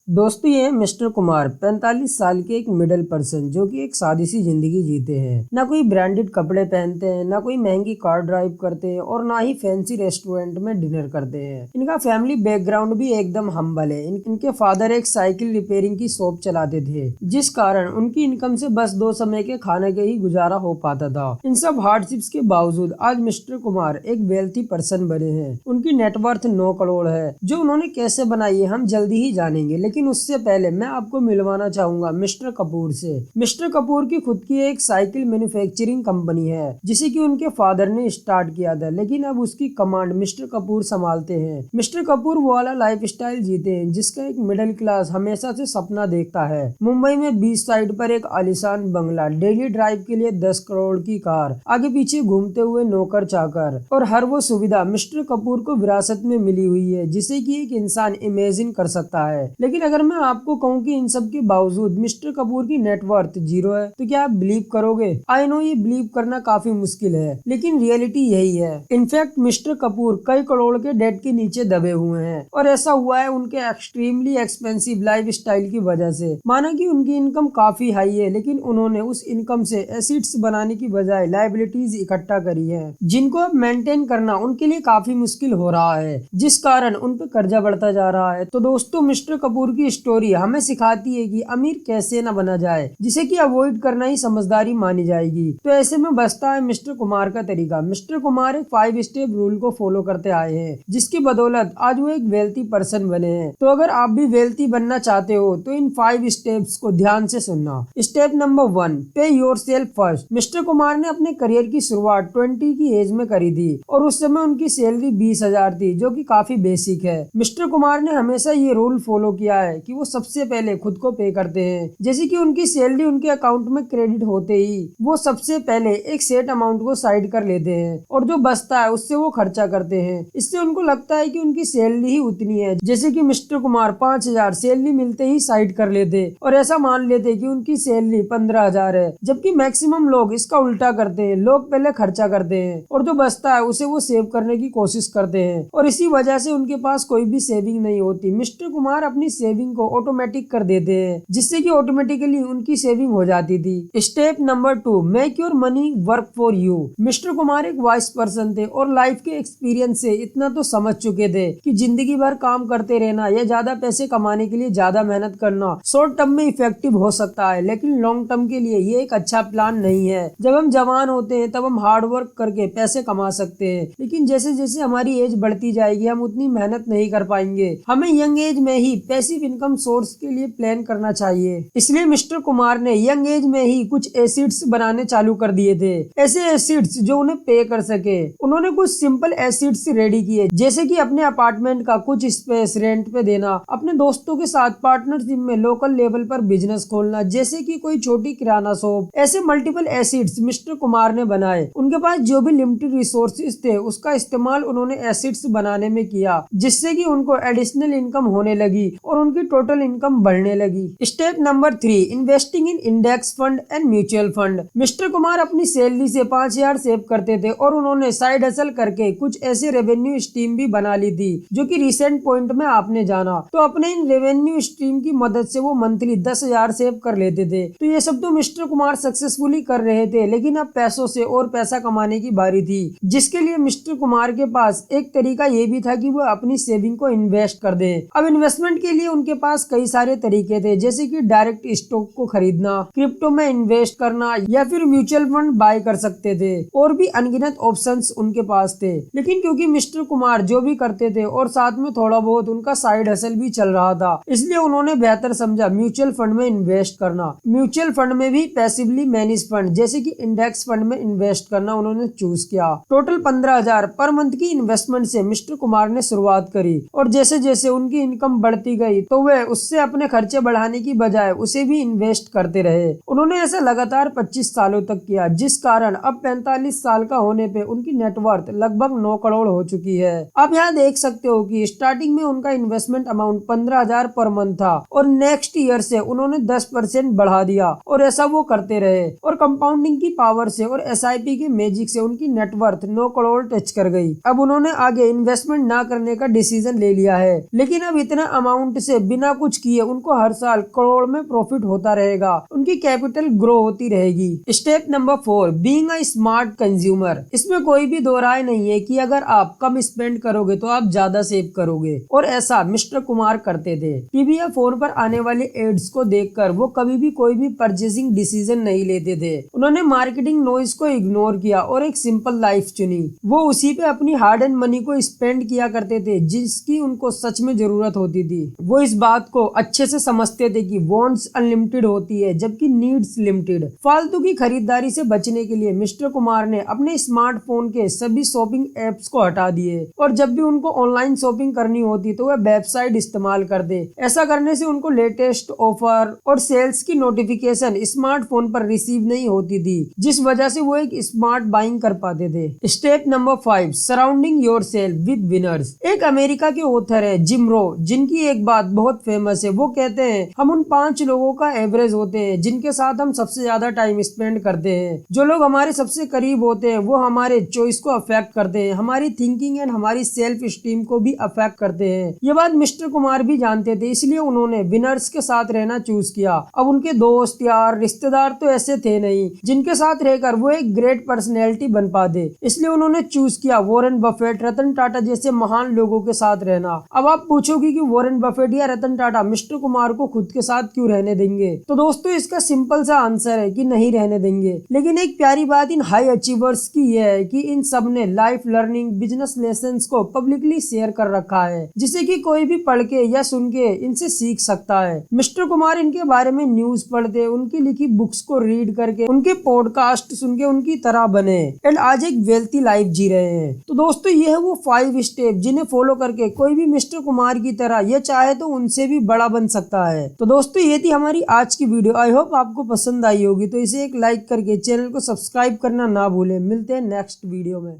दोस्तों ये है मिस्टर कुमार 45 साल के एक मिडिल पर्सन जो कि एक सादी सी जिंदगी जीते हैं। ना कोई ब्रांडेड कपड़े पहनते हैं, ना कोई महंगी कार ड्राइव करते हैं और ना ही फैंसी रेस्टोरेंट में डिनर करते हैं। इनका फैमिली बैकग्राउंड भी एकदम हम्बल है। इनके फादर एक साइकिल रिपेयरिंग की शॉप चलाते थे, जिस कारण उनकी इनकम से बस 2 समय के खाने के ही गुजारा हो पाता था। इन सब हार्डशिप्स के बावजूद आज मिस्टर कुमार एक वेल्थी पर्सन बने हैं। उनकी नेटवर्थ 9 करोड़ है, जो उन्होंने कैसे बनाई है हम जल्दी ही जानेंगे। लेकिन उससे पहले मैं आपको मिलवाना चाहूंगा मिस्टर कपूर से। मिस्टर कपूर की खुद की एक साइकिल मैन्युफैक्चरिंग कंपनी है, जिसे कि उनके फादर ने स्टार्ट किया था, लेकिन अब उसकी कमांड मिस्टर कपूर संभालते हैं। मिस्टर कपूर वो वाला लाइफस्टाइल जीते हैं जिसका एक मिडिल क्लास हमेशा से सपना देखता है। मुंबई में बीच साइड पर एक आलीशान बंगला, डेली ड्राइव के लिए 10 करोड़ की कार, आगे पीछे घूमते हुए नौकर चाकर और हर वो सुविधा मिस्टर कपूर को विरासत में मिली हुई है जिसे कि एक इंसान इमेजिन कर सकता है। लेकिन अगर मैं आपको कहूँ कि इन सब के बावजूद मिस्टर कपूर की नेटवर्थ 0 है, तो क्या आप बिलीव करोगे? आई नो ये बिलीव करना काफी मुश्किल है, लेकिन रियलिटी यही है। इनफैक्ट मिस्टर कपूर कई करोड़ के डेट के नीचे दबे हुए हैं और ऐसा हुआ है उनके एक्सट्रीमली एक्सपेंसिव लाइफ स्टाइल की वजह से। माना कि उनकी इनकम काफी हाई है, लेकिन उन्होंने उस इनकम से एसेट्स बनाने की बजाय लायबिलिटीज इकट्ठा करी है, जिनको अब मेंटेन करना उनके लिए काफी मुश्किल हो रहा है, जिस कारण उन पे कर्जा बढ़ता जा रहा है। तो दोस्तों मिस्टर कपूर की स्टोरी हमें सिखाती है कि अमीर कैसे न बना जाए, जिसे कि अवॉइड करना ही समझदारी मानी जाएगी। तो ऐसे में बचता है मिस्टर कुमार का तरीका। मिस्टर कुमार एक 5 स्टेप रूल को फॉलो करते आए हैं, जिसकी बदौलत आज वो एक वेल्थी पर्सन बने हैं। तो अगर आप भी वेल्थी बनना चाहते हो तो इन 5 स्टेप्स को ध्यान से सुनना। स्टेप नंबर 1, पे योरसेल्फ फर्स्ट। मिस्टर कुमार ने अपने करियर की शुरुआत 20 की एज में करी थी और उस समय उनकी सैलरी 20,000 थी, जो कि काफी बेसिक है। मिस्टर कुमार ने हमेशा ये रूल फॉलो किया है कि वो सबसे पहले खुद को पे करते हैं। जैसे कि उनकी सैलरी उनके अकाउंट में क्रेडिट होते ही वो सबसे पहले एक सेट अमाउंट को साइड कर लेते हैं और जो बचता है उससे वो खर्चा करते हैं। इससे उनको लगता है कि उनकी सैलरी ही उतनी है। जैसे कि मिस्टर कुमार 5,000 सैलरी मिलते ही साइड कर लेते और ऐसा मान लेते कि उनकी सैलरी 15,000 है, जबकि मैक्सिमम लोग इसका उल्टा करते हैं। लोग पहले खर्चा करते हैं और जो बचता है उसे वो सेव करने की कोशिश करते हैं और इसी वजह से उनके पास कोई भी सेविंग नहीं होती। मिस्टर कुमार अपनी सेविंग को ऑटोमेटिक कर देते हैं, जिससे कि ऑटोमेटिकली उनकी सेविंग हो जाती थी। Step number 2, make your money work for you. Mister Kumar एक वाइस पर्सन थे और लाइफ के एक्सपीरियंस से इतना तो समझ चुके थे कि जिंदगी भर काम करते रहना या ज्यादा पैसे कमाने के लिए ज्यादा मेहनत करना शॉर्ट टर्म में इफेक्टिव हो सकता है, लेकिन लॉन्ग टर्म के लिए ये एक अच्छा प्लान नहीं है। जब हम जवान होते हैं तब हम हार्ड वर्क करके पैसे कमा सकते हैं, लेकिन जैसे जैसे हमारी एज बढ़ती जाएगी हम उतनी मेहनत नहीं कर पाएंगे। हमें यंग एज में ही पैसिव इनकम सोर्स के लिए प्लान करना चाहिए। इसलिए मिस्टर कुमार ने यंग एज में ही कुछ एसेट्स बनाने चालू कर दिए थे, ऐसे एसेट्स जो उन्हें पे कर सके। उन्होंने कुछ सिंपल एसेट्स रेडी किए, जैसे कि अपने अपार्टमेंट का कुछ स्पेस रेंट पे देना, अपने दोस्तों के साथ पार्टनरशिप में लोकल लेवल पर बिजनेस खोलना, जैसे कि कोई छोटी किराना शॉप। ऐसे मल्टीपल एसेट्स मिस्टर कुमार ने बनाए। उनके पास जो भी लिमिटेड रिसोर्सेज थे उसका इस्तेमाल उन्होंने एसेट्स बनाने में किया, जिससे कि उनको एडिशनल इनकम होने लगी और उनकी टोटल इनकम बढ़ने लगी। Step number 3, investing in index fund and mutual fund. Mister Kumar अपनी सैलरी से 5,000 सेव करते थे और उन्होंने साइड हसल करके कुछ ऐसे रेवेन्यू स्ट्रीम भी बना ली थी, जो कि रिसेंट पॉइंट में आपने जाना। तो अपने इन रेवेन्यू स्ट्रीम की मदद से वो मंथली 10,000 सेव कर लेते थे। तो ये सब तो मिस्टर कुमार सक्सेसफुली कर रहे थे, लेकिन अब पैसों से और पैसा कमाने की बारी थी, जिसके लिए मिस्टर कुमार के पास एक तरीका ये भी था कि वो अपनी सेविंग को इन्वेस्ट कर दे। अब इन्वेस्टमेंट के लिए उनके पास कई सारे तरीके थे, जैसे कि डायरेक्ट स्टॉक को खरीदना, क्रिप्टो में इन्वेस्ट करना या फिर म्यूचुअल फंड बाय कर सकते थे। और भी अनगिनत ऑप्शंस उनके पास थे, लेकिन क्योंकि मिस्टर कुमार जो भी करते थे और साथ में थोड़ा बहुत उनका साइड हसल भी चल रहा था, इसलिए उन्होंने बेहतर समझा म्यूचुअल फंड में इन्वेस्ट करना। म्यूचुअल फंड में भी पैसिवली मैनेज फंड जैसे कि इंडेक्स फंड में इन्वेस्ट करना उन्होंने चूज किया। टोटल 15,000 पर मंथ की इन्वेस्टमेंट से मिस्टर कुमार ने शुरुआत करी और जैसे जैसे उनकी इनकम बढ़ती गई तो वे उससे अपने खर्चे बढ़ाने की बजाय उसे भी इन्वेस्ट करते रहे। उन्होंने ऐसा लगातार 25 सालों तक किया, जिस कारण अब 45 साल का होने पे उनकी नेटवर्थ लगभग 9 करोड़ हो चुकी है। आप यहाँ देख सकते हो कि स्टार्टिंग में उनका इन्वेस्टमेंट अमाउंट 15,000 पर मंथ था और नेक्स्ट ईयर से उन्होंने 10% बढ़ा दिया और ऐसा वो करते रहे और कंपाउंडिंग की पावर से और SIP के मैजिक से उनकी नेटवर्थ 9 करोड़ टच कर गई। अब उन्होंने आगे इन्वेस्टमेंट ना करने का डिसीजन ले लिया है, लेकिन अब इतना अमाउंट से से बिना कुछ किए उनको हर साल करोड़ में प्रॉफिट होता रहेगा, उनकी कैपिटल ग्रो होती रहेगी। Step number 4, being a smart consumer. इसमें कोई भी दो राय नहीं है कि अगर आप कम स्पेंड करोगे तो आप ज्यादा सेव करोगे, और ऐसा मिस्टर कुमार करते थे। टीवी या फोन पर आने वाले एड्स को देखकर वो कभी भी कोई भी परचेसिंग डिसीजन नहीं लेते थे। उन्होंने मार्केटिंग नॉइज को इग्नोर किया और एक सिंपल लाइफ चुनी। वो उसी पे अपनी हार्ड एंड मनी को स्पेंड किया करते थे जिसकी उनको सच में जरूरत होती थी। वो इस बात को अच्छे से समझते थे कि वांट्स अनलिमिटेड होती है जबकि नीड्स लिमिटेड। फालतू की खरीदारी से बचने के लिए मिस्टर कुमार ने अपने स्मार्टफोन के सभी शॉपिंग एप्स को हटा दिए, और जब भी उनको ऑनलाइन शॉपिंग करनी होती तो वह वेबसाइट इस्तेमाल करते। ऐसा करने से उनको लेटेस्ट ऑफर और सेल्स की नोटिफिकेशन स्मार्टफोन पर रिसीव नहीं होती थी, जिस वजह से वो एक स्मार्ट बाइंग कर पाते थे। Step number 5, surrounding yourself with winners. एक अमेरिका के ऑथर है जिम रो, जिनकी एक बात बहुत फेमस है। वो कहते हैं हम उन 5 लोगों का एवरेज होते हैं जिनके साथ हम सबसे ज्यादा टाइम स्पेंड करते हैं। जो लोग हमारे सबसे करीब होते हैं वो हमारे चॉइस को अफेक्ट करते हैं, हमारी थिंकिंग एंड हमारी सेल्फ स्टीम को भी अफेक्ट करते हैं। ये बात मिस्टर कुमार भी जानते थे, इसलिए उन्होंने विनर्स के साथ रहना चूज किया। अब उनके दोस्त यार रिश्तेदार तो ऐसे थे नहीं जिनके साथ रहकर वो एक ग्रेट पर्सनैलिटी बन पाते, इसलिए उन्होंने चूज किया वॉरेन बफेट, रतन टाटा जैसे महान लोगों के साथ रहना। अब आप पूछोगे कि वॉरेन बफेट या रतन टाटा मिस्टर कुमार को खुद के साथ क्यों रहने देंगे? तो दोस्तों इसका सिंपल सा आंसर है कि नहीं रहने देंगे। लेकिन एक प्यारी बात इन हाई अचीवर्स की यह है कि इन सब ने लाइफ लर्निंग बिजनेस लेसन्स को पब्लिकली शेयर कर रखा है, जिसे कि कोई भी पढ़ के या सुन के इनसे सीख सकता है। मिस्टर कुमार इनके बारे में न्यूज पढ़ते, उनकी लिखी बुक्स को रीड करके, उनके पॉडकास्ट सुन के उनकी तरह बने एंड आज एक वेल्थी लाइफ जी रहे हैं। तो दोस्तों ये है वो 5 स्टेप जिन्हें फॉलो करके कोई भी मिस्टर कुमार की तरह ये चाहे तो उनसे भी बड़ा बन सकता है। तो दोस्तों ये थी हमारी आज की वीडियो। आई होप आपको पसंद आई होगी, तो इसे एक लाइक करके चैनल को सब्सक्राइब करना ना भूलें। मिलते हैं नेक्स्ट वीडियो में।